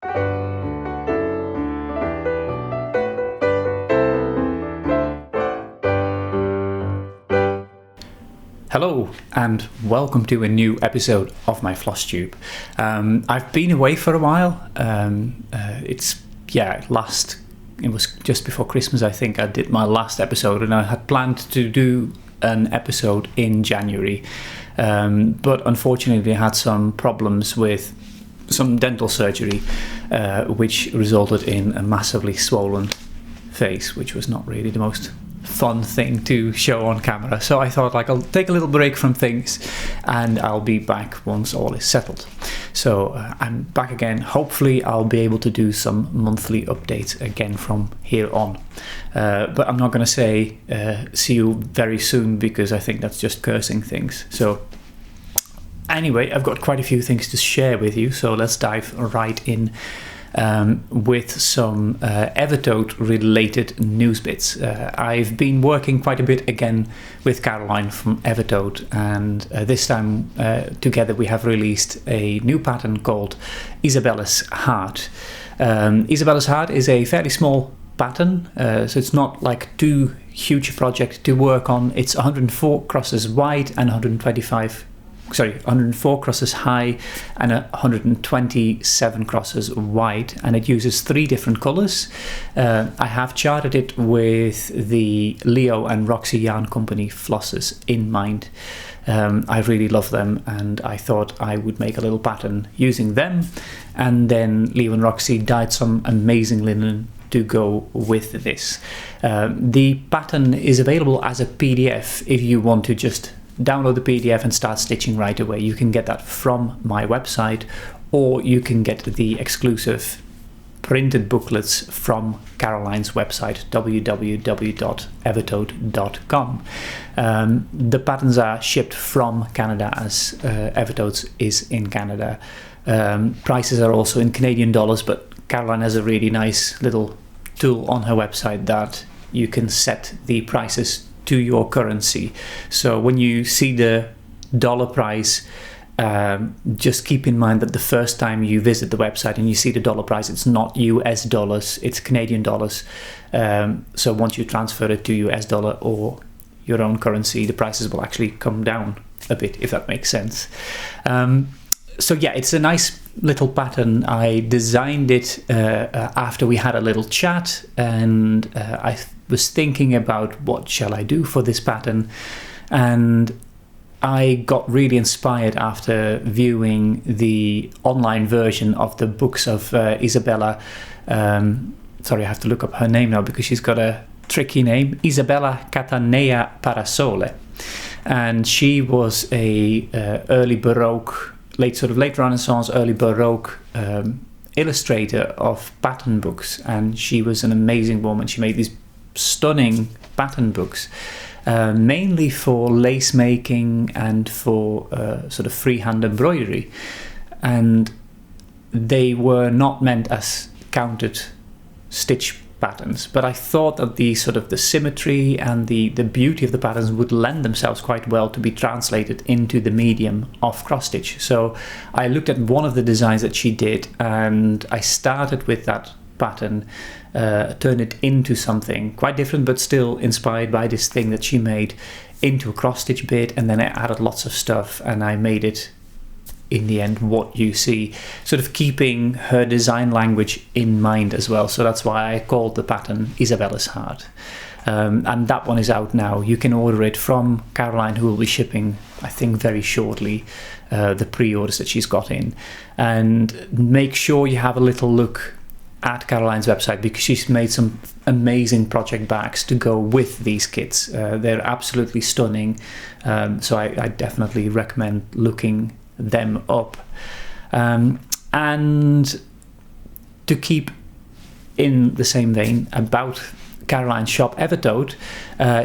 Hello and welcome to a new episode of my Flosstube. I've been away for a while. It was just before Christmas, I think I did my last episode, and I had planned to do an episode in January, but unfortunately I had some problems with some dental surgery, which resulted in a massively swollen face, which was not really the most fun thing to show on camera. So I thought, I'll take a little break from things and I'll be back once all is settled. So I'm back again. Hopefully I'll be able to do some monthly updates again from here on. But I'm not going to say see you very soon, because I think that's just cursing things. So anyway, I've got quite a few things to share with you. So let's dive right in with some Evertoad related news bits. I've been working quite a bit again with Caroline from Evertoad, and this time together we have released a new pattern called Isabella's Heart. Isabella's Heart is a fairly small pattern, so it's not like too huge a project to work on. It's 104 crosses wide and 104 crosses high and 127 crosses wide, and it uses 3 different colors. I have charted it with the Leo and Roxy Yarn Company flosses in mind. I really love them, and I thought I would make a little pattern using them, and then Leo and Roxy dyed some amazing linen to go with this. The pattern is available as a PDF if you want to just download the PDF and start stitching right away. You can get that from my website, or you can get the exclusive printed booklets from Caroline's website, www.evertoad.com. The patterns are shipped from Canada, as Evertoad's is in Canada. Prices are also in Canadian dollars, but Caroline has a really nice little tool on her website that you can set the prices to your currency. So when you see the dollar price, just keep in mind that the first time you visit the website and you see the dollar price, it's not US dollars, it's Canadian dollars. So once you transfer it to US dollar or your own currency, the prices will actually come down a bit, if that makes sense. So yeah, it's a nice little pattern. I designed it after we had a little chat, and I was thinking about what shall I do for this pattern, and I got really inspired after viewing the online version of the books of Isabella. Sorry, I have to look up her name now because she's got a tricky name, Isabella Catanea Parasole, and she was a early Baroque, late Renaissance, early Baroque illustrator of pattern books, and she was an amazing woman. She made these stunning pattern books, mainly for lace making and for sort of freehand embroidery, and they were not meant as counted stitch patterns, but I thought that the symmetry and the beauty of the patterns would lend themselves quite well to be translated into the medium of cross stitch. So I looked at one of the designs that she did, and I started with that pattern, turned it into something quite different but still inspired by this thing that she made, into a cross stitch bit, and then I added lots of stuff and I made it in the end what you see, sort of keeping her design language in mind as well. So that's why I called the pattern Isabella's Heart. And that one is out now. You can order it from Caroline, who will be shipping, I think, very shortly, the pre-orders that she's got in. And make sure you have a little look at Caroline's website, because she's made some amazing project bags to go with these kits. They're absolutely stunning. So I definitely recommend looking them up. And to keep in the same vein about Caroline's shop, Evertoad,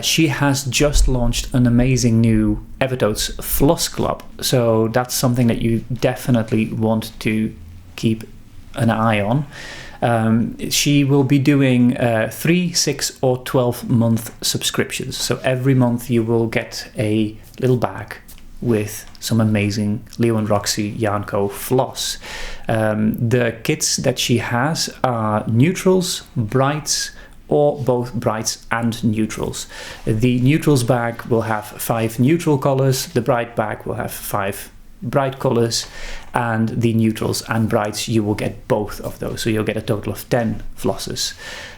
she has just launched an amazing new Evertoad's Floss Club. So that's something that you definitely want to keep an eye on. She will be doing 3, 6 or 12 month subscriptions. So every month you will get a little bag with some amazing Leo and Roxy Yarn Co. floss. The kits that she has are neutrals, brights, or both brights and neutrals. The neutrals bag will have 5 neutral colors, the bright bag will have 5 bright colors, and the neutrals and brights, you will get both of those, so you'll get a total of 10 flosses.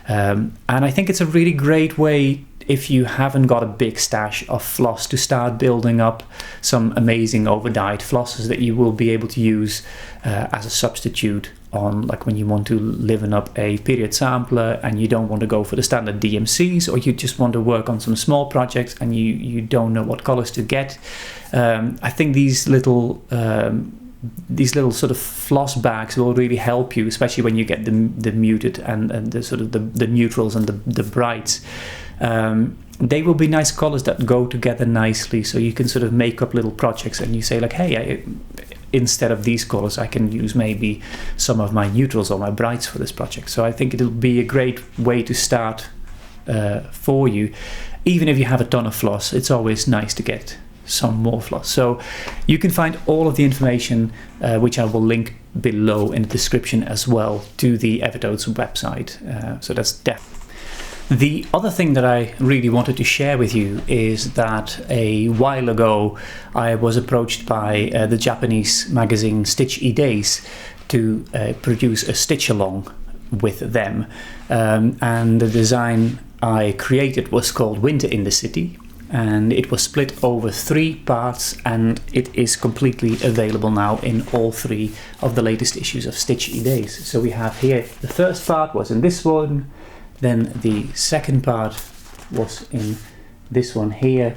And I think it's a really great way, if you haven't got a big stash of floss, to start building up some amazing over-dyed flosses that you will be able to use as a substitute on, like, when you want to liven up a period sampler and you don't want to go for the standard DMCs, or you just want to work on some small projects and you don't know what colors to get. I think these little sort of floss bags will really help you, especially when you get the muted and the sort of the neutrals and the brights. They will be nice colors that go together nicely, so you can sort of make up little projects and you say like, hey, instead of these colors I can use maybe some of my neutrals or my brights for this project. So I think it'll be a great way to start for you. Even if you have a ton of floss, it's always nice to get some more floss. So you can find all of the information, which I will link below in the description as well, to the Evertotes website. So that's definitely. The other thing that I really wanted to share with you is that a while ago I was approached by the Japanese magazine Stitch Days to produce a stitch along with them, and the design I created was called Winter in the City, and it was split over 3 parts, and it is completely available now in all 3 of the latest issues of Stitch Days. So we have here, the first part was in this one, then the second part was in this one here,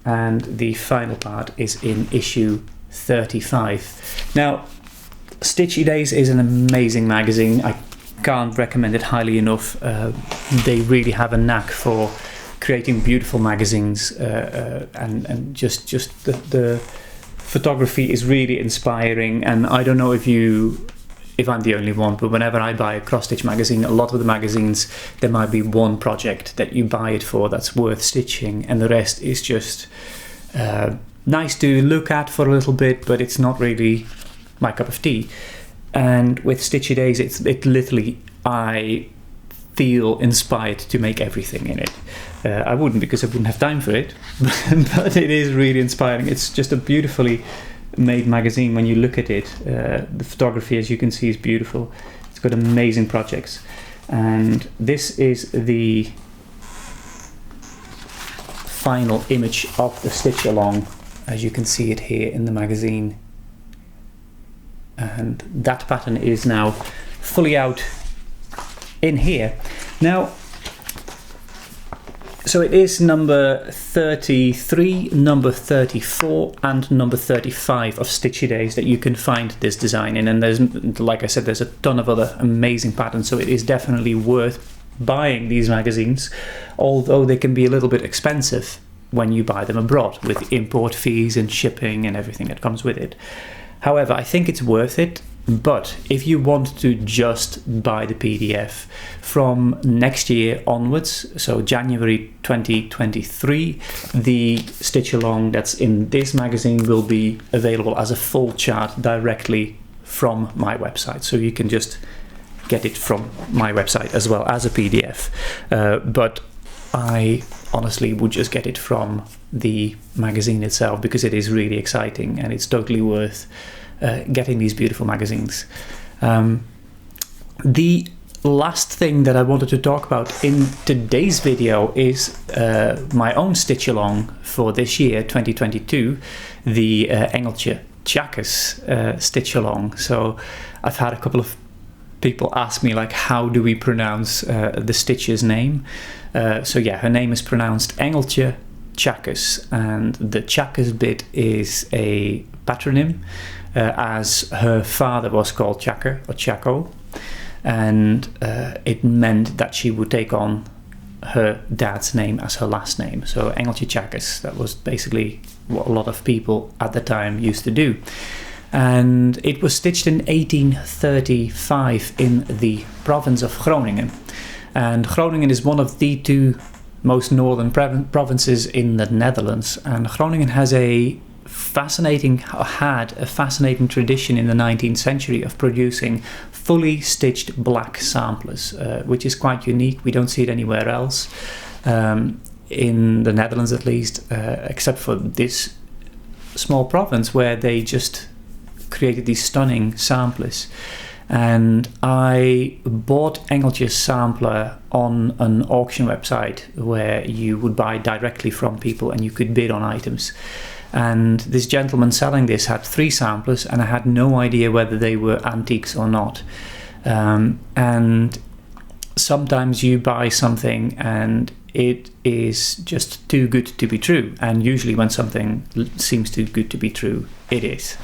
and the final part is in issue 35. Now, Stitch Days is an amazing magazine. I can't recommend it highly enough. They really have a knack for creating beautiful magazines, and just the photography is really inspiring. And I don't know if I'm the only one, but whenever I buy a cross-stitch magazine, a lot of the magazines, there might be one project that you buy it for that's worth stitching, and the rest is just nice to look at for a little bit, but it's not really my cup of tea. And with Stitch Days, it literally, I feel inspired to make everything in it. I wouldn't, because I wouldn't have time for it, but it is really inspiring. It's just a beautifully made magazine when you look at it. The photography, as you can see, is beautiful. It's got amazing projects, and this is the final image of the stitch along, as you can see it here in the magazine, and that pattern is now fully out in here. Now, so it is number 33, number 34 and number 35 of Stitch Days that you can find this design in, and there's, like I said, there's a ton of other amazing patterns, so it is definitely worth buying these magazines, although they can be a little bit expensive when you buy them abroad, with import fees and shipping and everything that comes with it. However, I think it's worth it. But if you want to just buy the PDF from next year onwards, so January 2023, the stitch along that's in this magazine will be available as a full chart directly from my website. So you can just get it from my website as well as a PDF. But I honestly would just get it from the magazine itself, because it is really exciting and it's totally worth getting these beautiful magazines. The last thing that I wanted to talk about in today's video is my own stitch along for this year, 2022, the Engeltje Tjakkes stitch along. So I've had a couple of people ask me, like, how do we pronounce the stitch's name? So yeah, her name is pronounced Engeltje Tjakkes, and the Tjakkes bit is a patronym, as her father was called Tjakke or Tjako, and it meant that she would take on her dad's name as her last name. So Engeltje Tjakkes, that was basically what a lot of people at the time used to do. And it was stitched in 1835 in the province of Groningen. And Groningen is one of the 2 most northern provinces in the Netherlands, and Groningen has a had a fascinating tradition in the 19th century of producing fully stitched black samplers, which is quite unique. We don't see it anywhere else, in the Netherlands at least, except for this small province where they just created these stunning samplers. And I bought Engeltje's sampler on an auction website where you would buy directly from people and you could bid on items. And this gentleman selling this had 3 samplers, and I had no idea whether they were antiques or not. And sometimes you buy something and it is just too good to be true. And usually when something seems too good to be true, it is.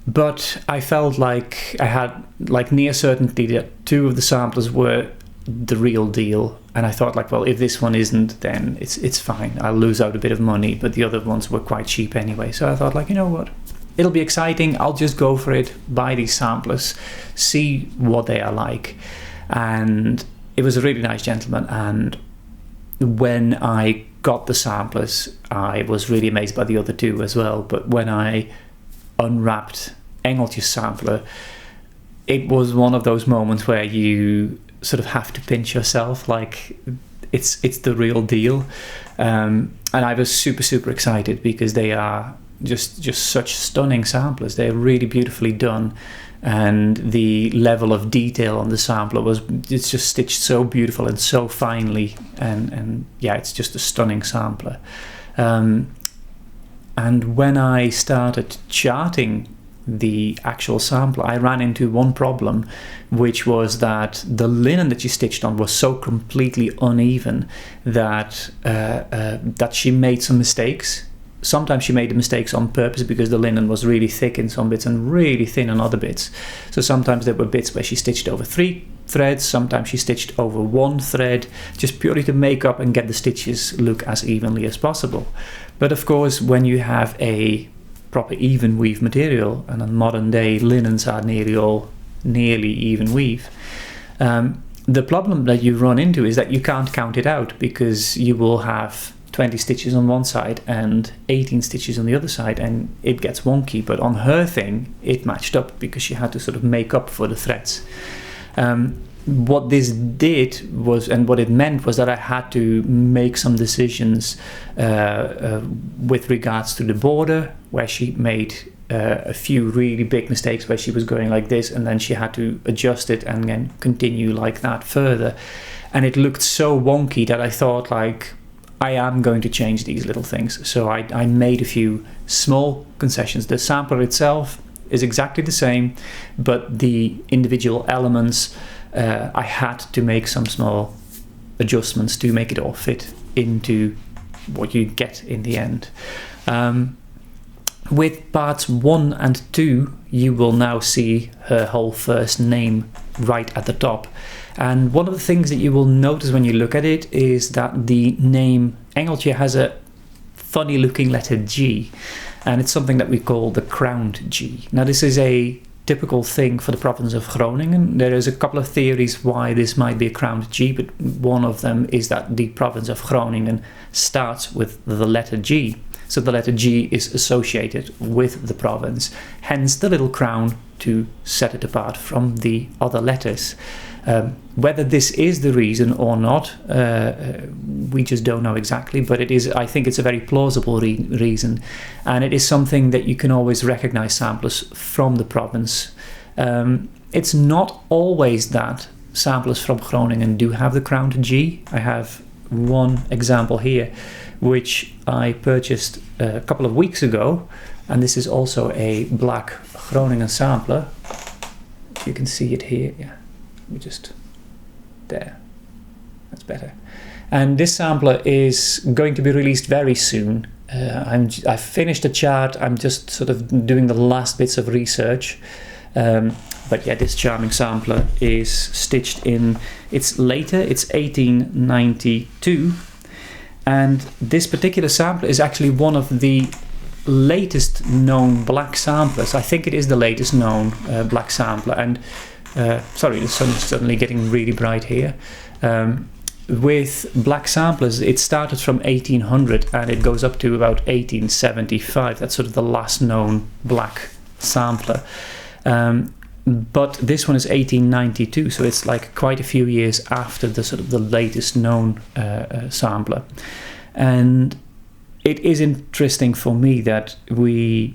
But I felt like I had near certainty that 2 of the samplers were the real deal, and I thought like, well, if this one isn't, then it's fine. I'll lose out a bit of money, but the other ones were quite cheap anyway. So I thought like, you know what, it'll be exciting. I'll just go for it, buy these samplers, see what they are like. And it was a really nice gentleman, and when I got the samplers, I was really amazed by the other 2 as well. But when I unwrapped Engeltje's sampler, it was one of those moments where you sort of have to pinch yourself, like it's the real deal. And I was super excited because they are just such stunning samplers. They're really beautifully done, and the level of detail on the sampler it's just stitched so beautiful and so finely, and yeah, it's just a stunning sampler. And when I started charting the actual sampler, I ran into one problem, which was that the linen that she stitched on was so completely uneven that she made some mistakes. Sometimes she made the mistakes on purpose because the linen was really thick in some bits and really thin on other bits. So sometimes there were bits where she stitched over 3 threads, sometimes she stitched over 1 thread, just purely to make up and get the stitches look as evenly as possible. But of course, when you have a proper even weave material, and on modern day linens are nearly even weave, the problem that you run into is that you can't count it out, because you will have 20 stitches on one side and 18 stitches on the other side, and it gets wonky. But on her thing, it matched up because she had to sort of make up for the threads. What this did was, and what it meant was, that I had to make some decisions with regards to the border, where she made a few really big mistakes where she was going like this, and then she had to adjust it and then continue like that further. And it looked so wonky that I thought like, I am going to change these little things. So I made a few small concessions. The sampler itself is exactly the same, but the individual elements, I had to make some small adjustments to make it all fit into what you get in the end. With parts 1 and 2, you will now see her whole first name right at the top. And one of the things that you will notice when you look at it is that the name Engeltje has a funny looking letter G, and it's something that we call the crowned G. Now this is a typical thing for the province of Groningen. There is a couple of theories why this might be a crowned G, but one of them is that the province of Groningen starts with the letter G. So the letter G is associated with the province, hence the little crown to set it apart from the other letters. Whether this is the reason or not, we just don't know exactly, but it is. I think it's a very plausible reason, and it is something that you can always recognize samplers from the province. It's not always that samplers from Groningen do have the crowned G. I have one example here, which I purchased a couple of weeks ago, and this is also a black Groningen sampler. You can see it here, yeah. Just there, that's better. And this sampler is going to be released very soon. I've finished the chart. I'm just sort of doing the last bits of research, but yeah, this charming sampler is stitched in, it's later, it's 1892, and this particular sampler is actually one of the latest known black samplers. I think it is the latest known black sampler. And sorry, the sun is suddenly getting really bright here. with black samplers, it started from 1800 and it goes up to about 1875. That's sort of the last known black sampler. But this one is 1892, so it's like quite a few years after the sort of the latest known sampler. And it is interesting for me that we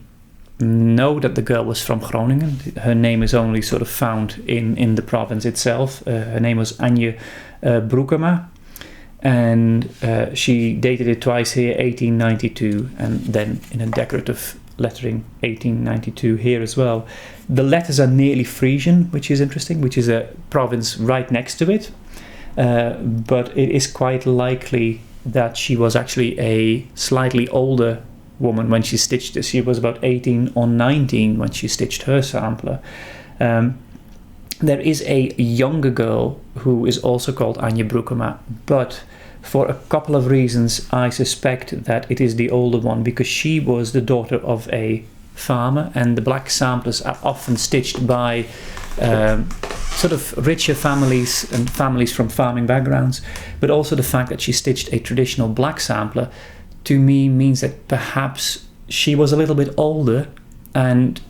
know that the girl was from Groningen. Her name is only sort of found in the province itself. Her name was Anje Broekema, and she dated it twice here, 1892, and then in a decorative lettering 1892 here as well. The letters are nearly Frisian, which is interesting, which is a province right next to it, but it is quite likely that she was actually a slightly older woman when she stitched this. She was about 18 or 19 when she stitched her sampler. There is a younger girl who is also called Anje Broekema, but for a couple of reasons I suspect that it is the older one, because she was the daughter of a farmer, and the black samplers are often stitched by sort of richer families and families from farming backgrounds. But also the fact that she stitched a traditional black sampler, to me, means that perhaps she was a little bit older and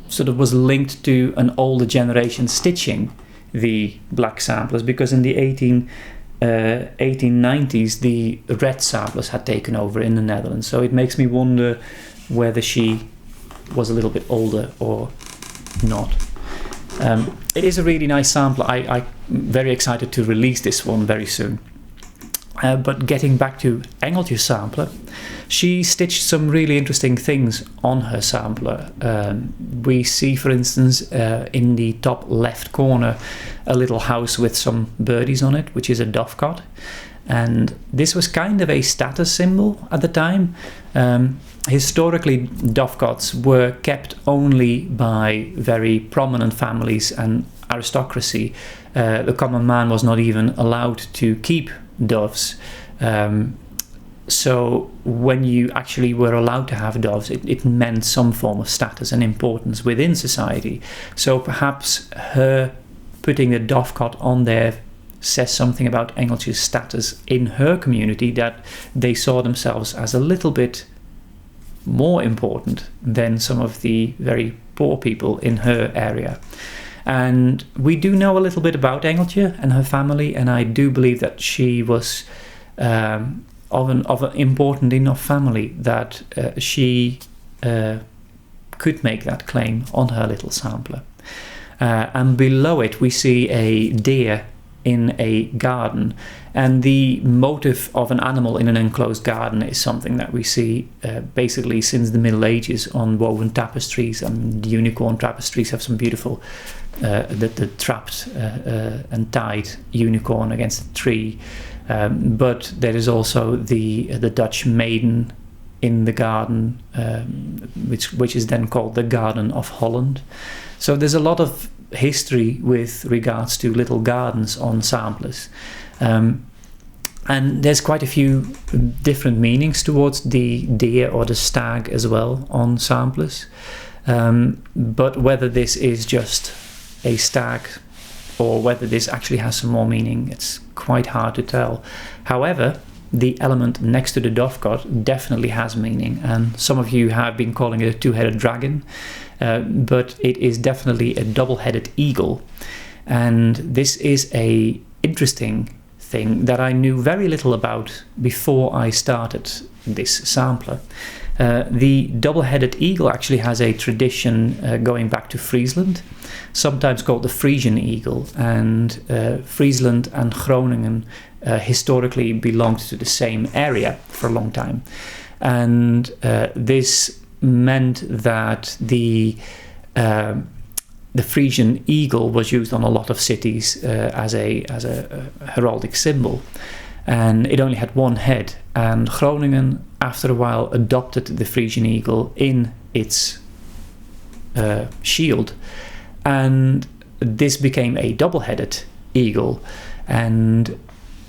sort of was linked to an older generation stitching the black samplers, because in the 1890s the red samplers had taken over in the Netherlands. So it makes me wonder whether she was a little bit older or not. It is a really nice sampler. I'm very excited to release this one very soon. But getting back to Engeltje's sampler, she stitched some really interesting things on her sampler. We see, for instance, in the top left corner, a little house with some birdies on it, which is a dovecot. And this was kind of a status symbol at the time. Historically, dovecots were kept only by very prominent families and aristocracy. The common man was not even allowed to keep doves. So when you actually were allowed to have doves, it meant some form of status and importance within society. So perhaps her putting a dovecot on there says something about Engeltje's status in her community, that they saw themselves as a little bit more important than some of the very poor people in her area. And we do know a little bit about Engeltje and her family, and I do believe that she was of an important enough family that she could make that claim on her little sampler. And below it we see a deer in a garden, and the motive of an animal in an enclosed garden is something that we see basically since the Middle Ages on woven tapestries. And the unicorn tapestries have some beautiful the trapped and tied unicorn against a tree, but there is also the Dutch maiden in the garden, which is then called the Garden of Holland. So there's a lot of history with regards to little gardens on samplers, and there's quite a few different meanings towards the deer or the stag as well on samplers, but whether this is just a stag or whether this actually has some more meaning, it's quite hard to tell. However, the element next to the dovecot definitely has meaning, and some of you have been calling it a two-headed dragon, but it is definitely a double-headed eagle. And this is a interesting thing that I knew very little about before I started this sampler. The double-headed eagle actually has a tradition going back to Friesland, sometimes called the Frisian eagle, and Friesland and Groningen historically belonged to the same area for a long time, and this meant that the Frisian eagle was used on a lot of cities as a heraldic symbol, and it only had one head. And Groningen, after a while, adopted the Frisian eagle in its shield, and this became a double-headed eagle, and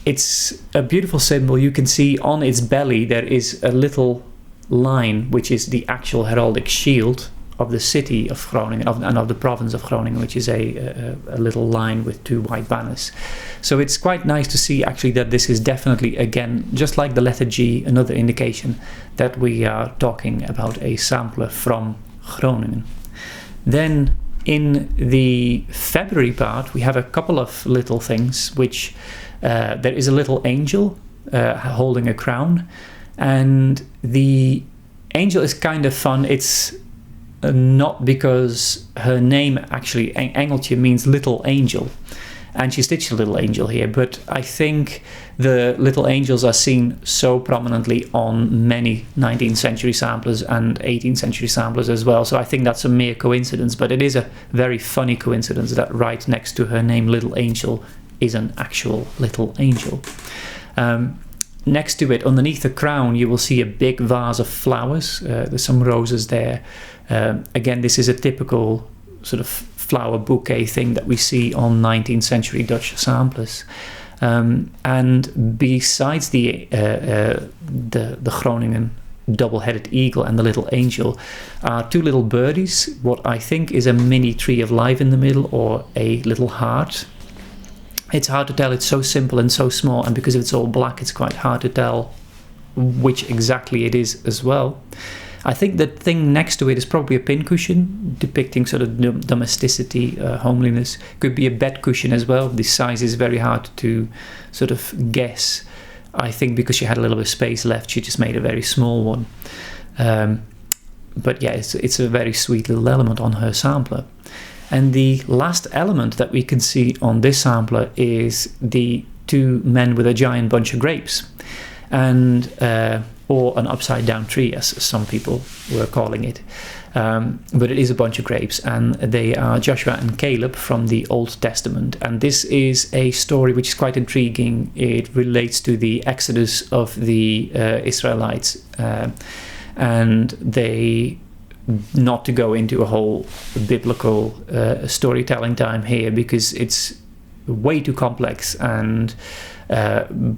it's a beautiful symbol. You can see on its belly there is a little line which is the actual heraldic shield of the city of Groningen and of the province of Groningen, which is a little line with 2 white banners. So it's quite nice to see actually that this is definitely, again, just like the letter G, another indication that we are talking about a sampler from Groningen. Then in the February part, we have a couple of little things, which there is a little angel holding a crown, and the angel is kind of fun. It's not because her name actually, Engeltje, means little angel, and she stitched a little angel here, but I think the little angels are seen so prominently on many 19th century samplers and 18th century samplers as well, so I think that's a mere coincidence, but it is a very funny coincidence that right next to her name Little Angel is an actual little angel. Next to it, underneath the crown, you will see a big vase of flowers. There's some roses there. Again, this is a typical sort of flower bouquet thing that we see on 19th century Dutch samplers. And besides the Groningen double-headed eagle and the little angel are 2 little birdies, what I think is a mini tree of life in the middle, or a little heart. It's hard to tell, it's so simple and so small, and because it's all black it's quite hard to tell which exactly it is as well. I think the thing next to it is probably a pincushion depicting sort of domesticity, homeliness. Could be a bed cushion as well. The size is very hard to sort of guess. I think because she had a little bit of space left, she just made a very small one. But yeah, it's a very sweet little element on her sampler. And the last element that we can see on this sampler is the 2 men with a giant bunch of grapes, and or an upside down tree, as some people were calling it. But it is a bunch of grapes, and they are Joshua and Caleb from the Old Testament. And this is a story which is quite intriguing. It relates to the exodus of the Israelites, and they, not to go into a whole biblical storytelling time here, because it's way too complex, and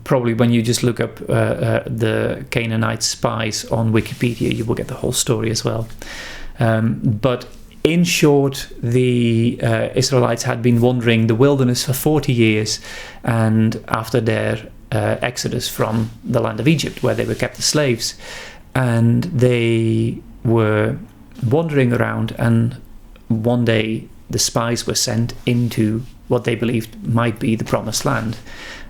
probably when you just look up the Canaanite spies on Wikipedia, you will get the whole story as well. But in short, the Israelites had been wandering the wilderness for 40 years, and after their exodus from the land of Egypt, where they were kept as slaves, and they were wandering around, and one day the spies were sent into what they believed might be the promised land,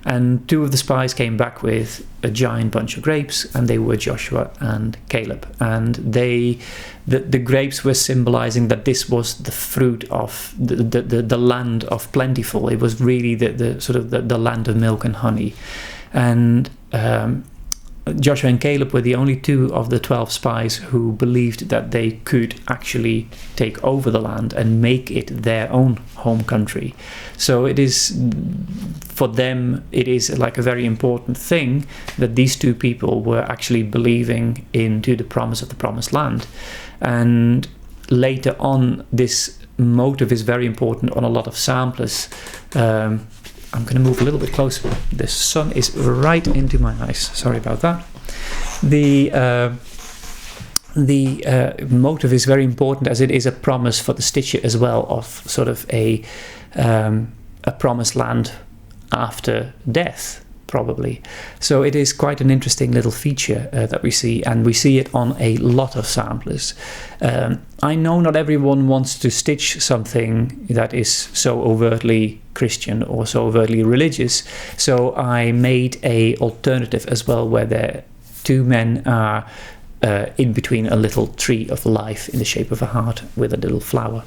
and 2 of the spies came back with a giant bunch of grapes, and they were Joshua and Caleb, and the grapes were symbolizing that this was the fruit of the land of plentiful. It was really the sort of the land of milk and honey, and Joshua and Caleb were the only 2 of the 12 spies who believed that they could actually take over the land and make it their own home country. So it is, for them, it is like a very important thing that these 2 people were actually believing into the promise of the promised land. And later on, this motive is very important on a lot of samplers. I'm going to move a little bit closer. The sun is right into my eyes. Sorry about that. The motive is very important, as it is a promise for the stitcher as well, of sort of a promised land after death, probably. So it is quite an interesting little feature that we see, and we see it on a lot of samplers. I know not everyone wants to stitch something that is so overtly Christian or so overtly religious, so I made a alternative as well, where the 2 men are in between a little tree of life in the shape of a heart with a little flower.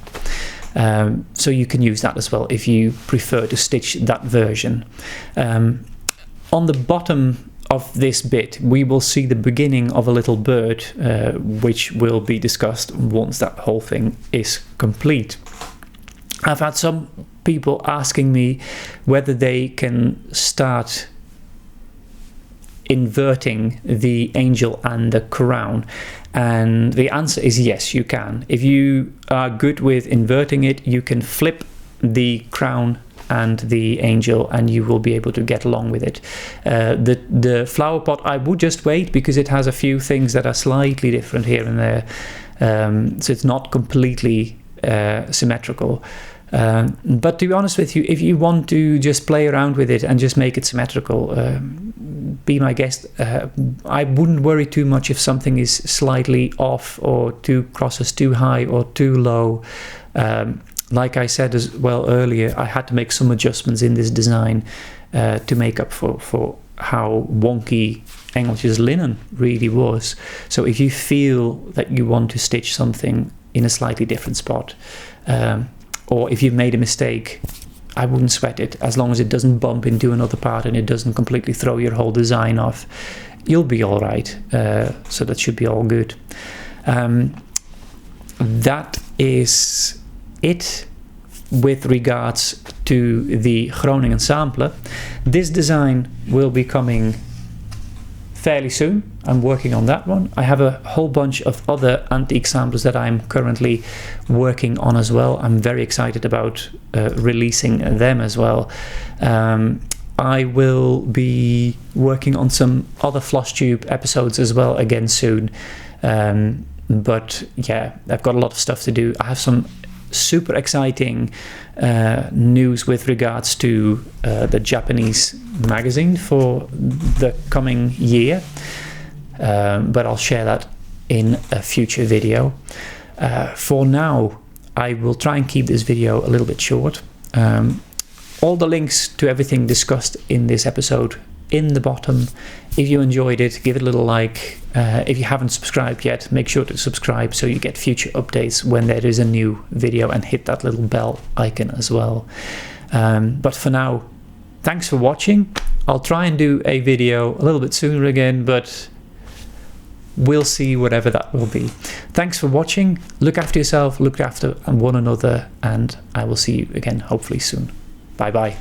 So you can use that as well if you prefer to stitch that version. On the bottom of this bit, we will see the beginning of a little bird, which will be discussed once that whole thing is complete. I've had some people asking me whether they can start inverting the angel and the crown, and the answer is yes, you can. If you are good with inverting it, you can flip the crown and the angel, and you will be able to get along with it. The flower pot, I would just wait, because it has a few things that are slightly different here and there. So it's not completely symmetrical. But to be honest with you, if you want to just play around with it and just make it symmetrical, be my guest. I wouldn't worry too much if something is slightly off, or two crosses too high or too low. Like I said as well earlier, I had to make some adjustments in this design to make up for how wonky Engeltjes linen really was. So if you feel that you want to stitch something in a slightly different spot, or if you've made a mistake, I wouldn't sweat it. As long as it doesn't bump into another part and it doesn't completely throw your whole design off, you'll be all right. So that should be all good. That is it with regards to the Groningen sampler. This design will be coming fairly soon. I'm working on that one. I have a whole bunch of other antique samplers that I'm currently working on as well. I'm very excited about releasing them as well. I will be working on some other Flosstube episodes as well again soon. But yeah, I've got a lot of stuff to do. I have some super exciting news with regards to the Japanese magazine for the coming year, but I'll share that in a future video. For now, I will try and keep this video a little bit short. All the links to everything discussed in this episode in the bottom. If you enjoyed it, give it a little like. If you haven't subscribed yet, make sure to subscribe so you get future updates when there is a new video, and hit that little bell icon as well. But for now, thanks for watching. I'll try and do a video a little bit sooner again, but we'll see whatever that will be. Thanks for watching. Look after yourself, look after one another, and I will see you again hopefully soon. Bye bye.